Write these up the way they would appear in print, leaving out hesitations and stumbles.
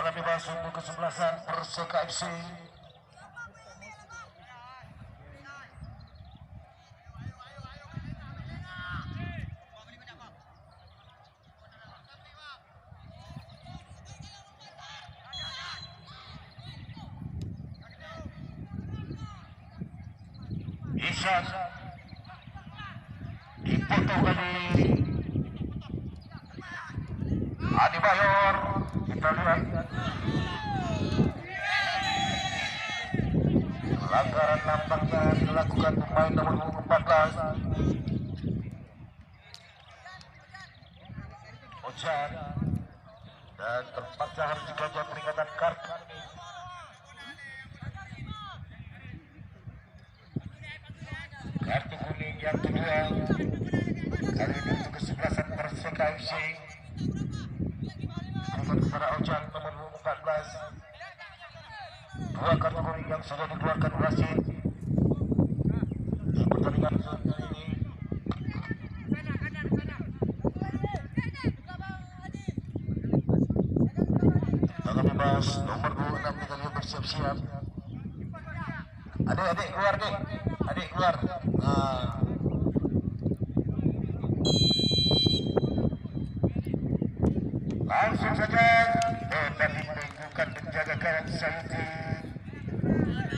Tangan bebas untuk kesebelasan Perseka FC. Isan dipotong kali Adi Bayor. Kita lihat pelanggaran nampaknya dilakukan pemain nomor 14 Ojan, dan terpaksa harus diganjar peringatan kartu. Kartu kuning yang kedua kali ini untuk kesebelasan Perseka FC kepada Ojan nomor 14. Dua kartu kuning yang sudah dikeluarkan wasit di pertandingan kali ini. Tangan bebas nomor 26 kita lihat bersiap-siap. Adik keluar deh, adik keluar. Langsung saja dan ditunjukkan penjaga kanan Saluti.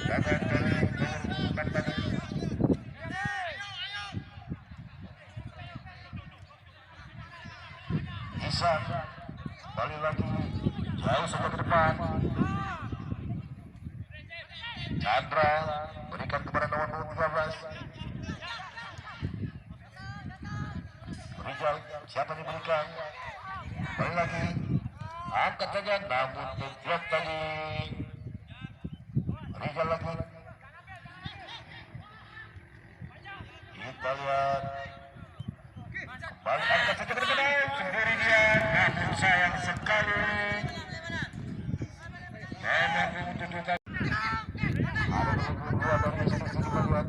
Tangan dari nomor 4 tadi. Isan balik lagi jauh sampai ke depan. Chandra berikan kepada nomor 13. Rizal, siapa yang diberikan? Balik lagi, angkat saja, namun terblok tadi. Rizal lagi. Kita lihat. Kembali angkat saja ke depan. Sendiri dia, namun sayang sekali. Memang membutuhkan. Ada dua dari sini kita lihat.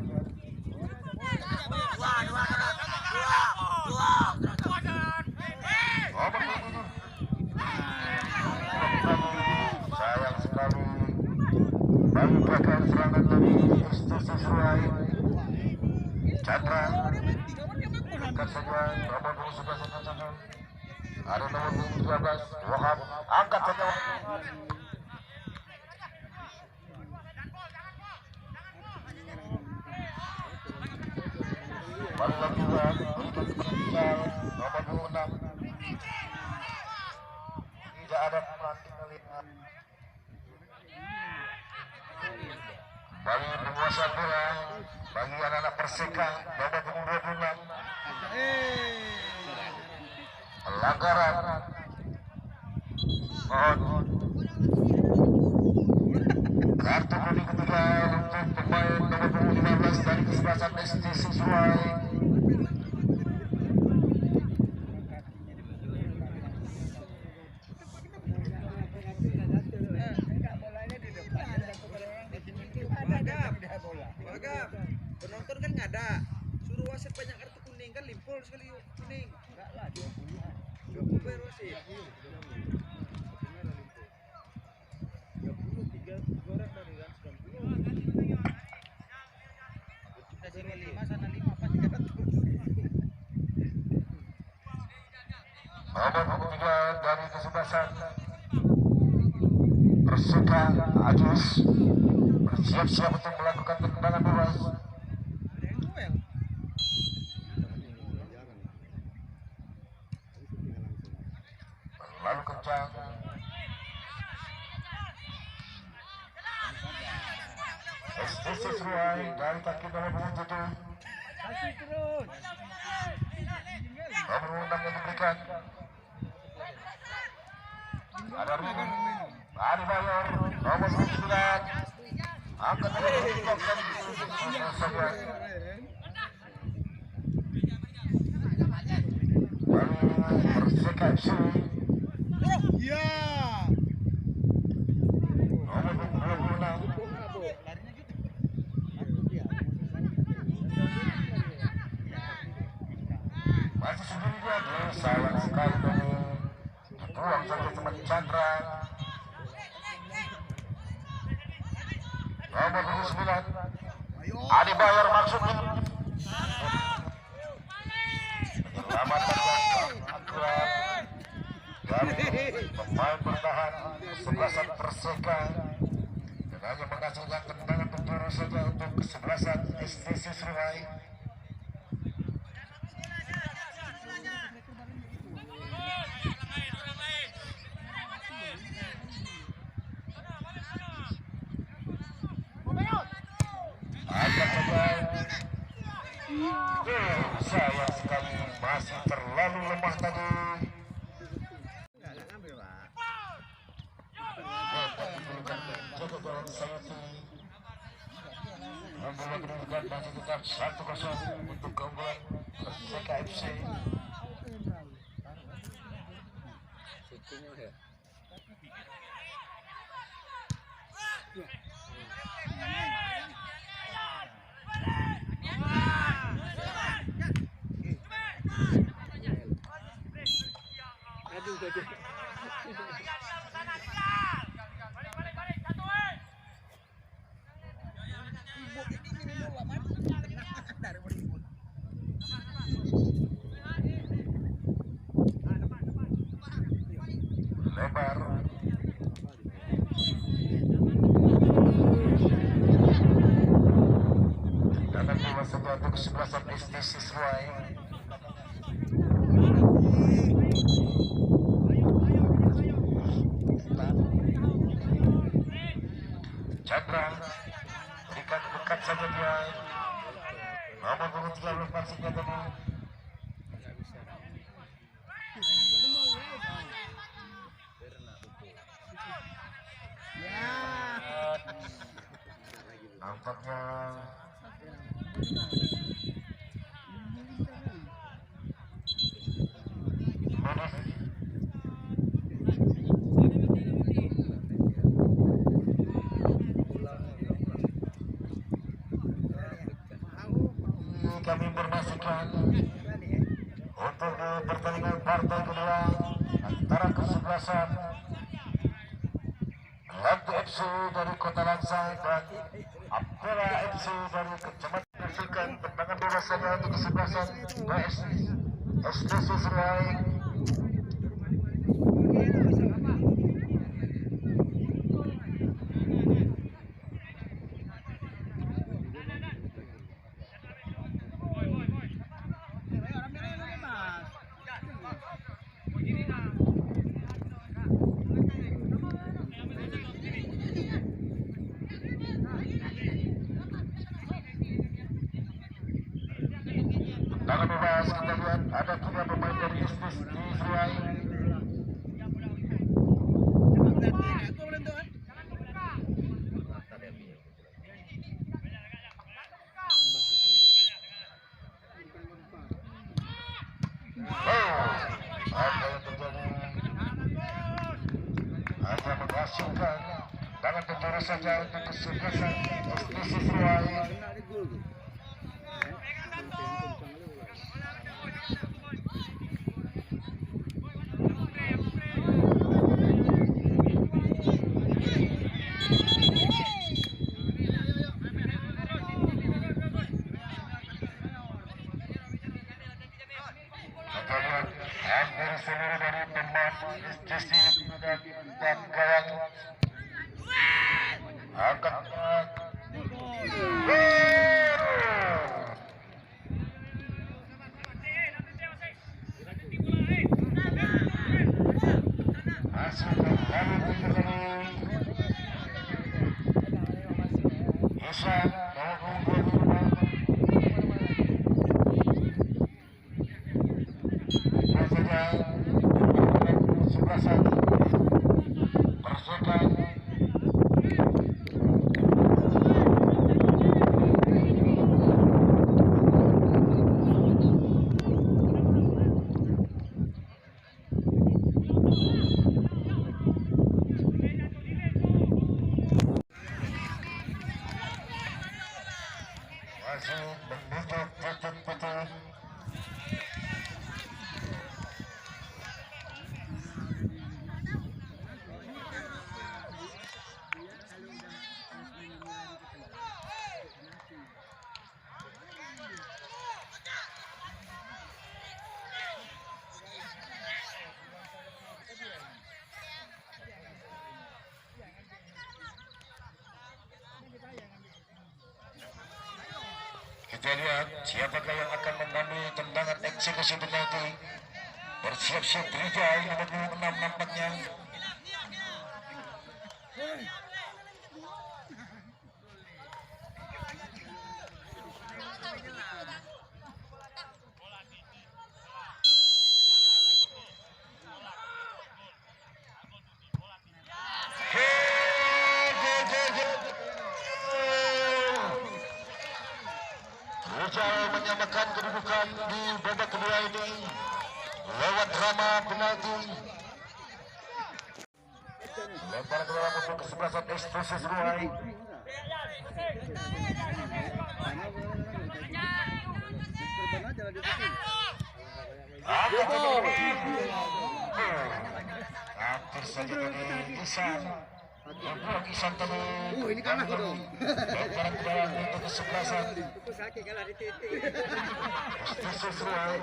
Sayang sekali bagi belakang serangan dari institusi Surai. Chandra angkat saja nomor 11. Ada nomor 13 Wahab, angkat saja. Balik lagi Wahab, berikan kepada nomor 26. Tidak ada pelatih melihat. Bagi penguasa bola bagi anak-anak Perseka nomor 26. Pelanggaran kartu kuning ketiga untuk pemain nomor 15 dari kesebelasan ST Susuai. Penonton kan nggak ada, suruh wasit banyak kartu kuning kan limpul sekali kuning. Enggak lah, 20 bayar wasit. 33 orang tadi kan 90. Kita sini 5 sana 5 apa 300. Nomor 23 dari kesebelasan Perseka Agus bersiap-siap untuk melakukan tendangan bebas. Lalu kencang. STC Surai dari kaki nomor 27. Nomor 6 yang diberikan. Ada Ruben, Adi Bayor, nomor 9. Angkat dari saja. Perseka FC. Iya. Nomor 26. Masih sendiri dia, sayang sekali dari dibuang saja sama Chandra. nomor 79 Adi Bayar maksudnya. Penyelamatan yang akurat dari pemain bertahan kesebelasan Perseka dan hanya menghasilkan tendangan penjuru saja untuk kesebelasan STC Seruai. Sayang sekali masih terlalu lemah tadi. Masih tetap 1-0 untuk keunggulan Perseka FC. Lebar dalam bola saja untuk kesebelasan STC Seruai. Chandra berikan dekat saja dia nomor 13 maksudnya tadi. Nampaknya kami informasikan untuk pertandingan partai kedua antara kesebelasan Lantu FC dari Kota Langsai dan Ampera FC dari Kecamatan Persikan. Tendangan bola saja untuk kesebelasan STC Seruai. Tangan bebas kita lihat ada 3 pemain dari STC Seruai. Apa yang terjadi? Hanya menghasilkan tangan penjuru saja untuk kesebelasan STC Seruai. Hampir seluruh dari pemain STC dan gawang angkat masuk lalu terjadi Isa Kita lihat siapakah yang akan mengambil tendangan eksekusi penalti. Bersiap-siap Trijaya nomor 26 nampaknya. Trijaya menyamakan kedudukan di babak kedua ini lewat drama penalti. Lempar ke dalam untuk kesebelasan Ekstresis Ruai. Hampir saja tadi Isan. Membuang Isan tadi. Ini kalah kok dong. Lempar ke dalam untuk kesebelasan Itu sakit kalah di titik. Ekstresis Ruai.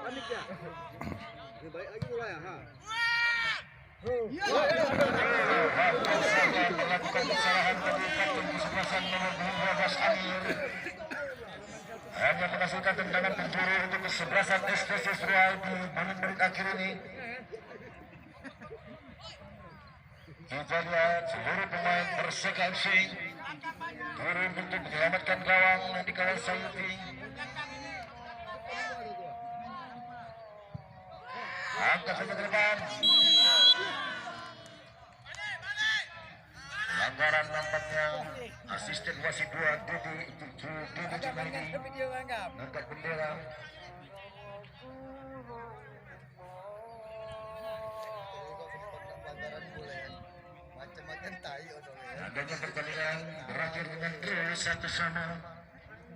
Panik ya. Baik lagi mulai ya. Hampir saja melakukan kesalahan bagi kapten kesebelasan nomor 12 Amir. Hanya menghasilkan tendangan penjuru untuk kesebelasan Ekstresis Ruai di menit-menit akhir ini. Kita lihat seluruh pemain Perseka FC turun untuk menyelamatkan gawang yang dikawal Sayuti. Angkat saja ke depan. Pelanggaran nampaknya asisten wasit 2 Didi Junaidi angkat bendera. Adanya pertandingan berakhir dengan draw 1-1,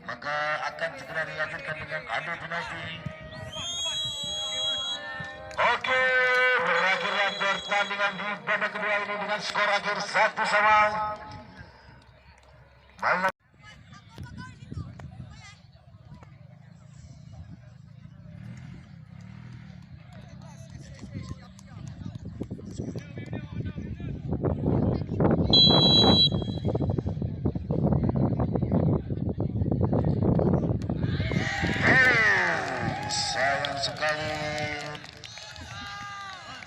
maka akan segera dilanjutkan dengan adu penalti. Oke, berakhirlah pertandingan di babak kedua ini dengan skor akhir 1-1. Malam sayang sekali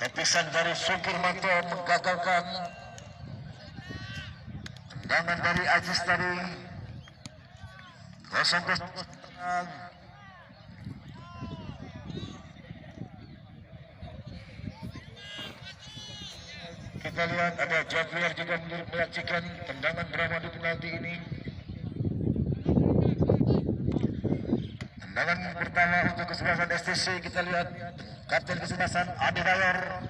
tepisan dari Sukirmanto menggagalkan tendangan dari Ajis tadi. 0-0. Kita lihat ada Javier juga menyaksikan tendangan drama di penalti ini. Tendangan pertama untuk kesebelasan STC, kita lihat kapten kesebelasan Adi Dayor.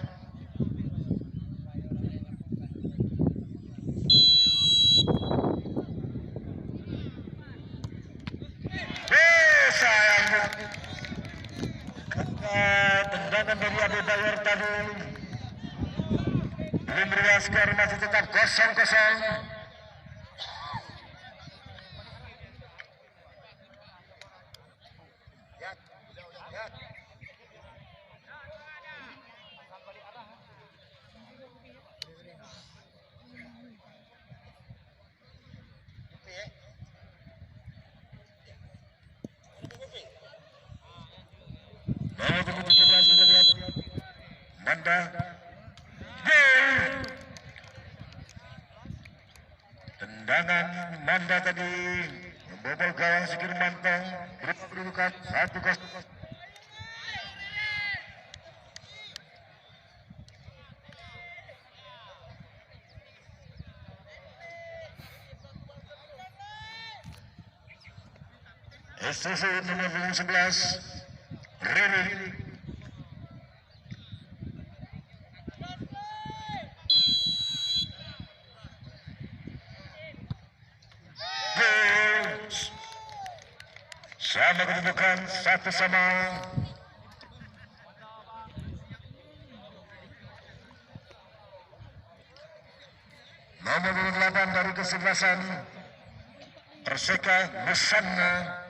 Sayang. Tendangan dari Adi Dayor tadi belum berubah, skor masih tetap 0-0. Nomor 17 kita lihat Manda. Gol. Tendangan Manda tadi membobol gawang Sukirmanto. Kedudukan 1-0. STC nomor 11 Riri. Sama kedudukan 1-1. Nomor 8 dari kesebelasan Perseka Nusana.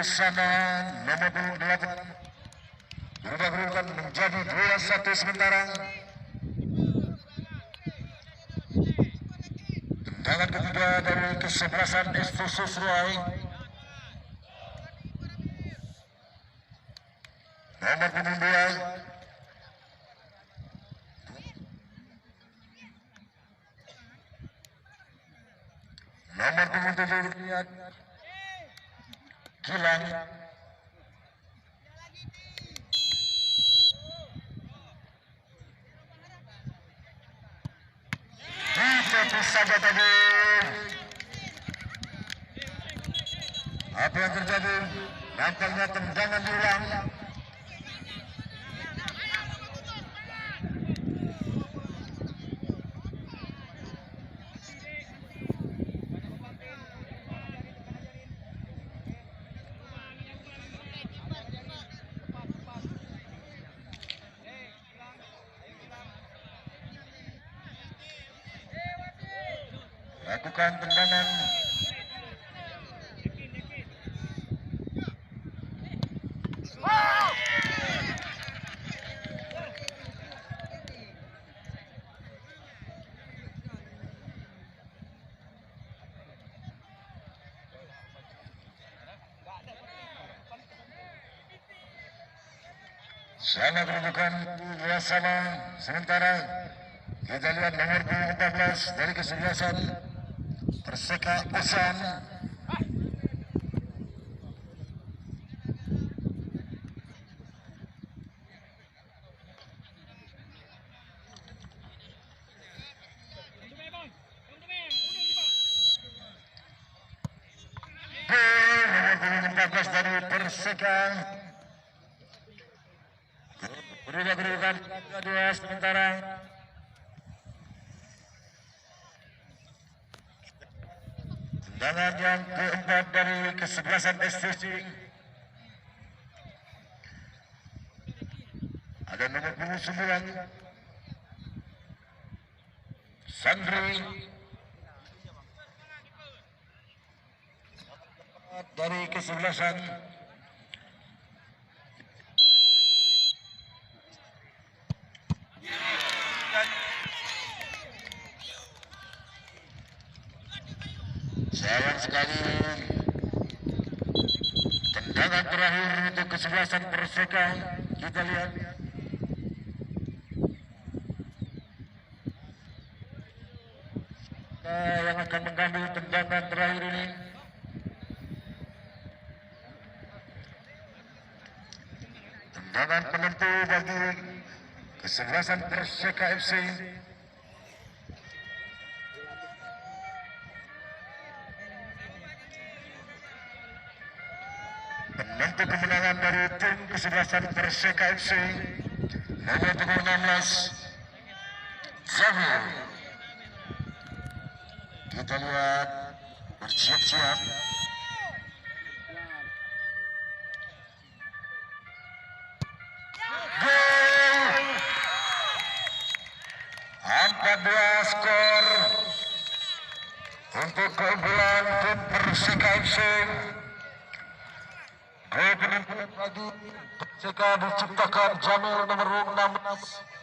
bersama nomor 28 berubah menjadi 2-1 sementara. Tendangan ketiga dari kesebelasan Estusu Seruai. Nomor 2 nomor 7 lihat Gilang. Ditutup saja tadi. Apa yang terjadi? Nampaknya tendangan diulang. Lakukan tendangan. Sama kedudukan sama sementara kita lihat nomor 14 dari kesebelasan Perseka Usan. Nomor 14 dari Perseka. Berubah kedudukan 2 sementara. Tendangan yang keempat dari kesebelasan STC. Ada nomor 29 Sandri dari kesebelasan sayang sekali tendangan terakhir untuk kesebelasan Perseka. Kita lihat yang akan mengambil tendangan terakhir ini. Tendangan penentu bagi kesebelasan Perseka FC. Penentu kemenangan dari tim kesebelasan Perseka FC nomor 16 Zahir. Kita lihat bersiap-siap. Gol 4-2 skor untuk keunggulan tim Perseka FC. Gol penentu bagi Perseka diciptakan Jamil nomor 16.